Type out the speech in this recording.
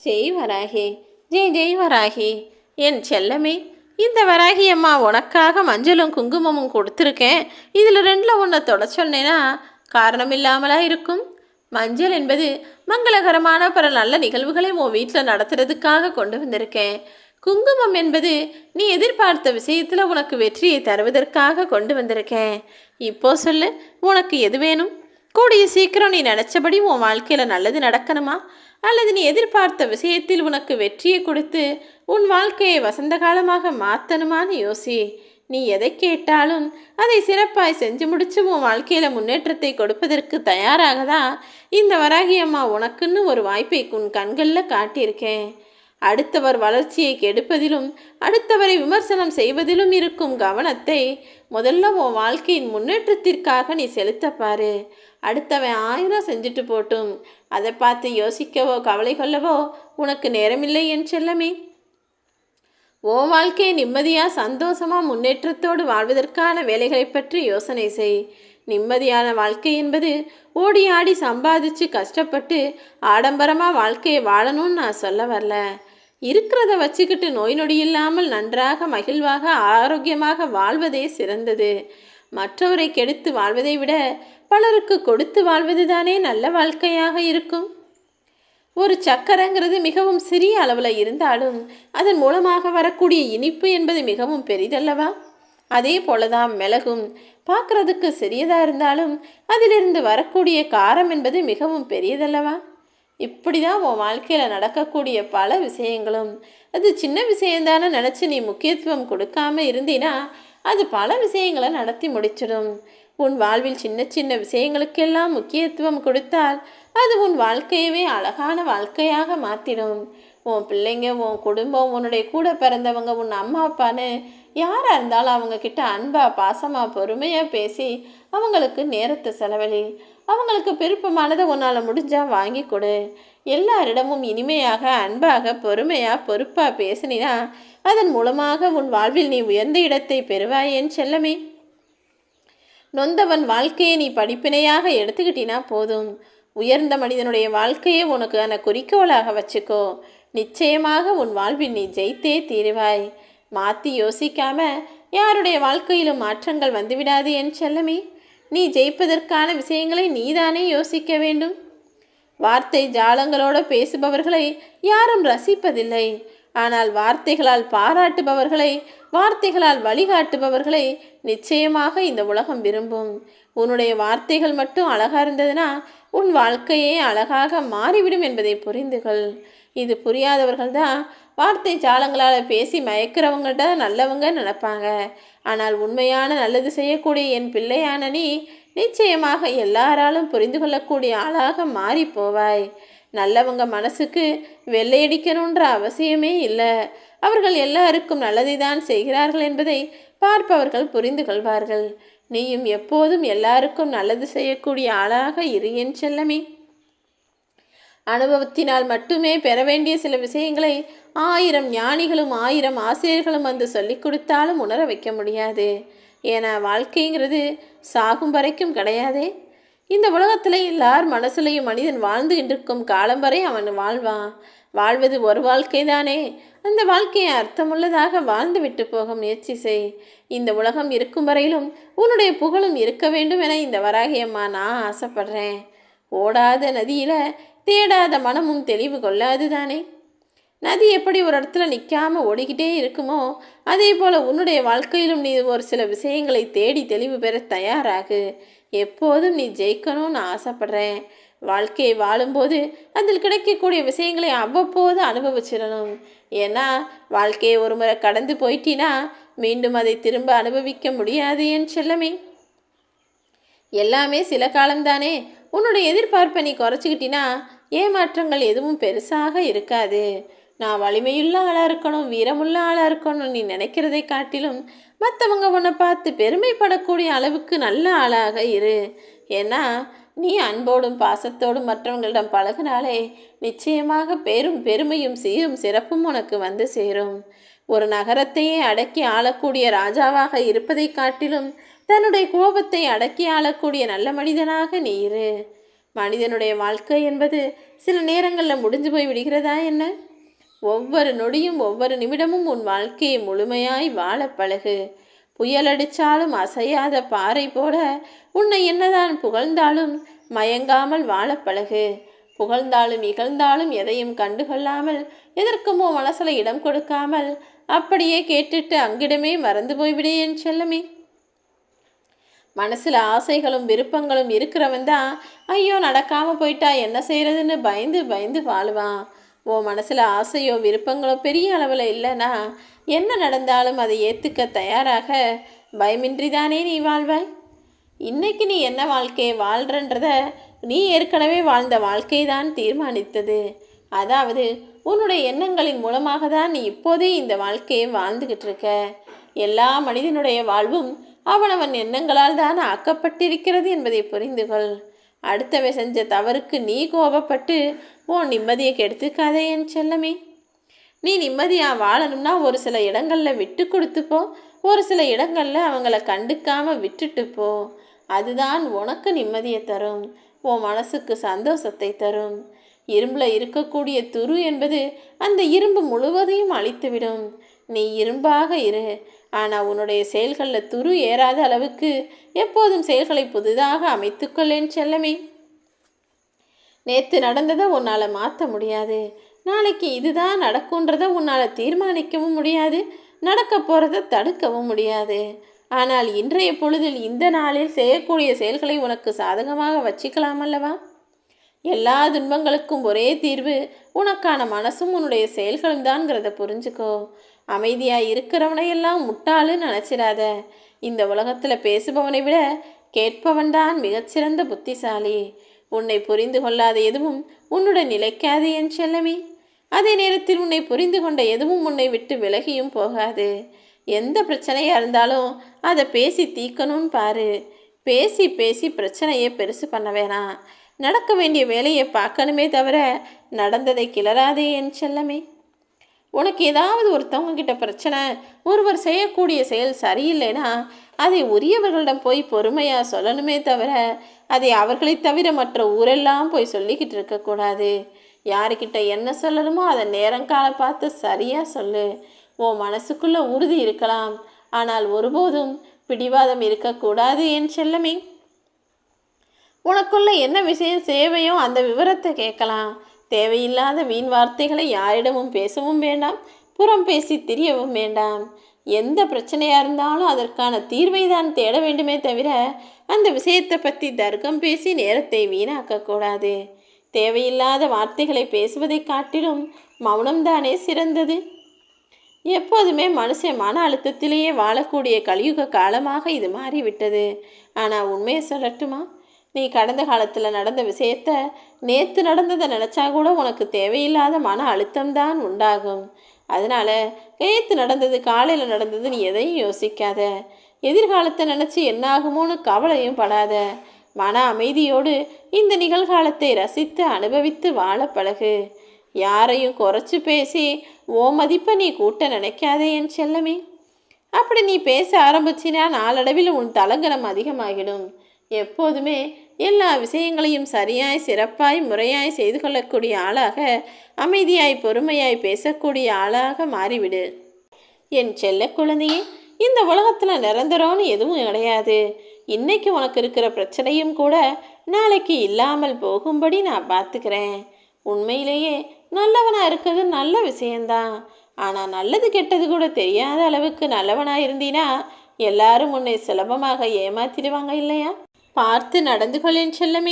ஜெய் வராகி, ஜெய் ஜெய் வராகி. என் செல்லமே, இந்த வராகி அம்மா உனக்காக மஞ்சளும் குங்குமமும் கொடுத்துருக்கேன். இதில் ரெண்டில் ஒன்றை தொட சொன்னேன்னா காரணம் இல்லாமலா இருக்கும்? மஞ்சள் என்பது மங்களகரமான பல நல்ல நிகழ்வுகளை உன் வீட்டில் நடத்துறதுக்காக கொண்டு வந்திருக்கேன். குங்குமம் என்பது நீ எதிர்பார்த்த விஷயத்தில் உனக்கு வெற்றியை தருவதற்காக கொண்டு வந்திருக்கேன். இப்போ சொல்லு, உனக்கு எது வேணும்? கூடிய சீக்கிரம் நீ நினச்சபடி உன் வாழ்க்கையில் நல்லது நடக்கணுமா, அல்லது நீ எதிர்பார்த்த விஷயத்தில் உனக்கு வெற்றியை கொடுத்து உன் வாழ்க்கையை வசந்த காலமாக மாற்றணுமான்னு யோசி. நீ எதை கேட்டாலும் அதை சிறப்பாய் செஞ்சு முடிச்சு உன் வாழ்க்கையில் முன்னேற்றத்தை கொடுப்பதற்கு தயாராக தான் இந்த வராகி அம்மா உனக்குன்னு ஒரு வாய்ப்பை உன் கண்களில் காட்டியிருக்கேன். அடுத்தவர் வளர்ச்சியை கெடுப்பதிலும் அடுத்தவரை விமர்சனம் செய்வதிலும் இருக்கும் கவனத்தை முதல்ல உன் வாழ்க்கையின் முன்னேற்றத்திற்காக நீ செலுத்தப்பாரு. அடுத்தவன் 1000 செஞ்சுட்டு போட்டும், அதை பார்த்து யோசிக்கவோ கவலை கொள்ளவோ உனக்கு நேரமில்லை என் செல்லமே. உன் வாழ்க்கையை நிம்மதியாக சந்தோஷமாக முன்னேற்றத்தோடு வாழ்வதற்கான வேலைகளை பற்றி யோசனை செய். நிம்மதியான வாழ்க்கை என்பது ஓடி ஆடி சம்பாதிச்சு கஷ்டப்பட்டு ஆடம்பரமாக வாழ்க்கையை வாழணும்னு நான் சொல்ல வரல. இருக்கிறத வச்சுக்கிட்டு நோய் நொடி இல்லாமல் நன்றாக மகிழ்வாக ஆரோக்கியமாக வாழ்வதே சிறந்தது. மற்றவரை கெடுத்து வாழ்வதை விட பலருக்கு கொடுத்து வாழ்வது தானே நல்ல வாழ்க்கையாக இருக்கும். ஒரு சக்கரைங்கிறது மிகவும் சிறிய அளவில் இருந்தாலும் அதன் மூலமாக வரக்கூடிய இனிப்பு என்பது மிகவும் பெரிதல்லவா? அதே போலதான் மிளகும் பார்க்குறதுக்கு சிறியதாக இருந்தாலும் அதிலிருந்து வரக்கூடிய காரம் என்பது மிகவும் பெரியதல்லவா? இப்படி தான் உன் வாழ்க்கையில் நடக்கக்கூடிய பல விஷயங்களும் அது சின்ன விஷயந்தானே நினச்சி நீ முக்கியத்துவம் கொடுக்காம இருந்தீன்னா அது பல விஷயங்களை நடத்தி முடிச்சிடும். உன் வாழ்வில் சின்ன சின்ன விஷயங்களுக்கெல்லாம் முக்கியத்துவம் கொடுத்தால் அது உன் வாழ்க்கையவே அழகான வாழ்க்கையாக மாற்றிடும். உன் பிள்ளைங்க, உன் குடும்பம், உன்னுடைய கூட பிறந்தவங்க, உன் அம்மா அப்பான்னு யாராக இருந்தாலும் அவங்கக்கிட்ட அன்பாக பாசமாக பொறுமையாக பேசி அவங்களுக்கு நேரத்தை செலவழி. அவங்களுக்கு விருப்பமானதை உன்னால் முடிஞ்சால் வாங்கி கொடு. எல்லாரிடமும் இனிமையாக அன்பாக பொறுமையாக பொறுப்பாக பேசினா அதன் மூலமாக உன் வாழ்வில் நீ உயர்ந்த இடத்தை பெறுவாய் என் செல்லமே. நொந்தவன் வாழ்க்கையை நீ படிப்பினையாக எடுத்துக்கிட்டினா போதும். உயர்ந்த மனிதனுடைய வாழ்க்கையை உனக்கான குறிக்கோளாக வச்சுக்கோ. நிச்சயமாக உன் வாழ்வில் நீ ஜெயித்தே தீருவாய். மாற்றி யோசிக்காம யாருடைய வாழ்க்கையிலும் மாற்றங்கள் வந்துவிடாது என் செல்லமே. நீ ஜெயிப்பதற்கான விஷயங்களை நீதானே யோசிக்க வேண்டும். வார்த்தை ஜாலங்களோடு பேசுபவர்களை யாரும் ரசிப்பதில்லை. ஆனால் வார்த்தைகளால் பாராட்டுபவர்களை, வார்த்தைகளால் வழிகாட்டுபவர்களை நிச்சயமாக இந்த உலகம் விரும்பும். உன்னுடைய வார்த்தைகள் மட்டும் அழகாக இருந்ததுன்னா உன் வாழ்க்கையே அழகாக மாறிவிடும் என்பதை புரிந்துகள். இது புரியாதவர்கள் தான் வார்த்தை ஜாலங்களால் பேசி மயக்கிறவங்கள்ட்ட நல்லவங்க நினைப்பாங்க. ஆனால் உண்மையான நல்லது செய்யக்கூடிய என் பிள்ளையான நீ நிச்சயமாக எல்லாராலும் புரிந்து கொள்ளக்கூடிய ஆளாக மாறி போவாய். நல்லவங்க மனசுக்கு வெள்ளையடிக்கணுன்ற அவசியமே இல்லை. அவர்கள் எல்லாருக்கும் நல்லதை தான் செய்கிறார்கள் என்பதை பார்ப்பவர்கள் புரிந்து கொள்வார்கள். நீயும் எப்போதும் எல்லாருக்கும் நல்லது செய்யக்கூடிய ஆளாக இரு என் செல்லமே. அனுபவத்தினால் மட்டுமே பெற வேண்டிய சில விஷயங்களை 1000 ஞானிகளும் 1000 ஆசிரியர்களும் வந்து சொல்லி கொடுத்தாலும் உணர வைக்க முடியாது. ஏன்னா வாழ்க்கைங்கிறது சாகும் வரைக்கும் கிடையாதே. இந்த உலகத்தில் எல்லார் மனசுலையும் மனிதன் வாழ்ந்துகிட்டு இருக்கும் காலம் வரை அவன் வாழ்வான். வாழ்வது ஒரு வாழ்க்கை தானே. அந்த வாழ்க்கையை அர்த்தமுள்ளதாக வாழ்ந்து விட்டு போக முயற்சி செய். இந்த உலகம் இருக்கும் வரையிலும் உன்னுடைய புகழும் இருக்க வேண்டும் என இந்த வராகியம்மா நான் ஆசைப்படுறேன். ஓடாத நதியில் தேடாத மனமும் தெளிவு கொள்ளாது தானே. நதி எப்படி ஒரு இடத்துல நிற்காமல் ஓடிக்கிட்டே இருக்குமோ அதே போல் உன்னுடைய வாழ்க்கையிலும் நீ ஒரு சில விஷயங்களை தேடி தெளிவு பெற தயாராகு. எப்போதும் நீ ஜெயிக்கணும்னு ஆசைப்படுறேன். வாழ்க்கையை வாழும்போது அதில் கிடைக்கக்கூடிய விஷயங்களை அவ்வப்போது அனுபவிச்சிடணும். ஏன்னா வாழ்க்கையை ஒரு முறை கடந்து போயிட்டினா மீண்டும் அதை திரும்ப அனுபவிக்க முடியாது என் செல்லமே. எல்லாமே சில காலம்தானே. உன்னுடைய எதிர்பார்ப்பை நீ குறைச்சிக்கிட்டினா ஏமாற்றங்கள் எதுவும் பெருசாக இருக்காது. நான் வலிமையுள்ள ஆளாக இருக்கணும், வீரமுள்ள ஆளாக இருக்கணும் நீ நினைக்கிறதை காட்டிலும் மற்றவங்க உன்னை பார்த்து பெருமைப்படக்கூடிய அளவுக்கு நல்ல ஆளாக இரு. ஏன்னா நீ அன்போடும் பாசத்தோடும் மற்றவங்களிடம் பழகினாலே நிச்சயமாக பெருமையும் சீரும் சிறப்பும் உனக்கு வந்து சேரும். ஒரு நகரத்தையே அடக்கி ஆளக்கூடிய ராஜாவாக இருப்பதை காட்டிலும் தன்னுடைய கோபத்தை அடக்கி ஆளக்கூடிய நல்ல மனிதனாக நீ இரு. மனிதனுடைய வாழ்க்கை என்பது சில நேரங்களில் முடிஞ்சு போய் விடுகிறதா என்ன? ஒவ்வொரு நொடியும் ஒவ்வொரு நிமிடமும் உன் வாழ்க்கையை முழுமையாய் வாழ பழகு. புயல் அடித்தாலும் அசையாத பாறை போல உன்னை என்னதான் புகழ்ந்தாலும் மயங்காமல் வாழ பழகு. புகழ்ந்தாலும் இகழ்ந்தாலும் எதையும் கண்டுகொள்ளாமல், எதற்குமோ மனசில் இடம் கொடுக்காமல் அப்படியே கேட்டுட்டு அங்கிடமே மறந்து போய்விடு என் செல்லமே. மனசில் ஆசைகளும் விருப்பங்களும் இருக்கிறவன் தான் ஐயோ நடக்காமல் போயிட்டா என்ன செய்கிறதுன்னு பயந்து பயந்து வாழுவான். ஓ மனசில் ஆசையோ விருப்பங்களோ பெரிய அளவில் இல்லைன்னா என்ன நடந்தாலும் அதை ஏற்றுக்க தயாராக பயமின்றி தானே நீ வாழ்வாய். இன்னைக்கு நீ என்ன வாழ்க்கையை வாழ்கிறன்றத நீ ஏற்கனவே வாழ்ந்த வாழ்க்கை தான் தீர்மானித்தது. அதாவது உன்னுடைய எண்ணங்களின் மூலமாக தான் நீ இப்போதே இந்த வாழ்க்கையை வாழ்ந்துக்கிட்டு இருக்க. எல்லா மனிதனுடைய வாழ்வும் அவனவன் எண்ணங்களால் தான் ஆக்கப்பட்டிருக்கிறது என்பதை புரிந்துகொள். அடுத்தவை செஞ்ச தவறுக்கு நீ கோபப்பட்டு உன் நிம்மதியை கெடுத்துக்காதே என் செல்லமே. நீ நிம்மதியாக வாழணும்னா ஒரு சில இடங்களில் விட்டு கொடுத்துப்போ, ஒரு சில இடங்களில் அவங்கள கண்டுக்காமல் விட்டுட்டு போ. அதுதான் உனக்கு நிம்மதியை தரும், உன் மனசுக்கு சந்தோஷத்தை தரும். இரும்பில் இருக்கக்கூடிய துரு என்பது அந்த இரும்பு முழுவதையும் அழித்துவிடும். நீ இரும்பாக இரு, ஆனால் உன்னுடைய செயல்களில் துரு ஏறாத அளவுக்கு எப்போதும் செயல்களை புதிதாக அமைத்துக்கொள்ளேன் செல்லமே. நேற்று நடந்ததை உன்னால் மாற்ற முடியாது. நாளைக்கு இதுதான் நடக்கும்ன்றதை உன்னால் தீர்மானிக்கவும் முடியாது, நடக்க போகிறத தடுக்கவும் முடியாது. ஆனால் இன்றைய பொழுதில் இந்த நாளில் செய்யக்கூடிய செயல்களை உனக்கு சாதகமாக வச்சுக்கலாம் அல்லவா? எல்லா துன்பங்களுக்கும் ஒரே தீர்வு உனக்கான மனசும் உன்னுடைய செயல்களும் தான்ங்கிறத புரிஞ்சுக்கோ. அமைதியாக இருக்கிறவனையெல்லாம் முட்டாளுன்னு நினச்சிடாத. இந்த உலகத்தில் பேசுபவனை விட கேட்பவன் தான் மிகச்சிறந்த புத்திசாலி. உன்னை புரிந்து கொள்ளாத எதுவும் உன்னுடன் நிலைக்காது என் செல்லமே. அதே நேரத்தில் உன்னை புரிந்து கொண்ட எதுவும் உன்னை விட்டு விலகியும் போகாது. எந்த பிரச்சனையாக இருந்தாலும் அதை பேசி தீர்க்கணும்னு பாரு. பேசி பேசி பிரச்சனையை பெருசு பண்ண வேணாம். நடக்க வேண்டிய வேலையை பார்க்கணுமே தவிர நடந்ததை கிளறாதே என் செல்லமே. உனக்கு ஏதாவது ஒருத்தவங்க கிட்ட பிரச்சனை, ஒருவர் செய்யக்கூடிய செயல் சரியில்லைன்னா அதை உரியவர்களிடம் போய் பொறுமையாக சொல்லணுமே தவிர அதை அவர்களை தவிர மற்ற ஊரெல்லாம் போய் சொல்லிக்கிட்டு இருக்கக்கூடாது. யாருக்கிட்ட என்ன சொல்லணுமோ அதை நேரங்கால பார்த்து சரியாக சொல்லு. உன் மனசுக்குள்ளே உறுதி இருக்கலாம், ஆனால் ஒருபோதும் பிடிவாதம் இருக்கக்கூடாது என் செல்லமே. உனக்குள்ள என்ன விஷயம் சேவையோ அந்த விவரத்தை கேட்கலாம். தேவையில்லாத வீண் வார்த்தைகளை யாரிடமும் பேசவும் வேண்டாம், புறம் பேசி திரியவும் வேண்டாம். எந்த பிரச்சனையாக இருந்தாலும் அதற்கான தீர்வை தான் தேட வேண்டுமே தவிர அந்த விஷயத்தை பற்றி தர்க்கம் பேசி நேரத்தை வீணாக்கக்கூடாது. தேவையில்லாத வார்த்தைகளை பேசுவதை காட்டிலும் மௌனம்தானே சிறந்தது. எப்போதுமே மனுஷன் மன அழுத்தத்திலேயே வாழக்கூடிய கலியுக காலமாக இது மாறிவிட்டது. ஆனால் உண்மையை சொல்லட்டுமா, நீ கடந்த காலத்தில் நடந்த விஷயத்த நேற்று நடந்ததை நினச்சா கூட உனக்கு தேவையில்லாத மன அழுத்தம்தான் உண்டாகும். அதனால் நேற்று நடந்தது காலையில் நடந்தது நீ எதையும் யோசிக்காத. எதிர்காலத்தை நினச்சி என்னாகுமோன்னு கவலையும் படாத. மன அமைதியோடு இந்த நிகழ்காலத்தை ரசித்து அனுபவித்து வாழ பழகு. யாரையும் குறைச்சி பேசி ஓ மதிப்பை நீ கூட்ட நினைக்காதே என் செல்லமே. அப்படி நீ பேச ஆரம்பிச்சினா நாளடைவில் உன் தலங்கனம் அதிகமாகிடும். எப்போதுமே எல்லா விஷயங்களையும் சரியாய் சிறப்பாய் முறையாய் செய்து கொள்ளக்கூடிய ஆளாக, அமைதியாய் பொறுமையாய் பேசக்கூடிய ஆளாக மாறிவிடு என் செல்ல குழந்தையே. இந்த உலகத்தில் நிரந்தரம்னு எதுவும் கிடையாது. இன்னைக்கு உனக்கு இருக்கிற பிரச்சனையும் கூட நாளைக்கு இல்லாமல் போகும்படி நான் பார்த்துக்கிறேன். உண்மையிலேயே நல்லவனாக இருக்கிறது நல்ல விஷயந்தான். ஆனால் நல்லது கெட்டது கூட தெரியாத அளவுக்கு நல்லவனாக இருந்தீனா எல்லாரும் உன்னை சுலபமாக ஏமாத்திடுவாங்க இல்லையா? பார்த்து நடந்து கொள்ளேன் செல்லமே.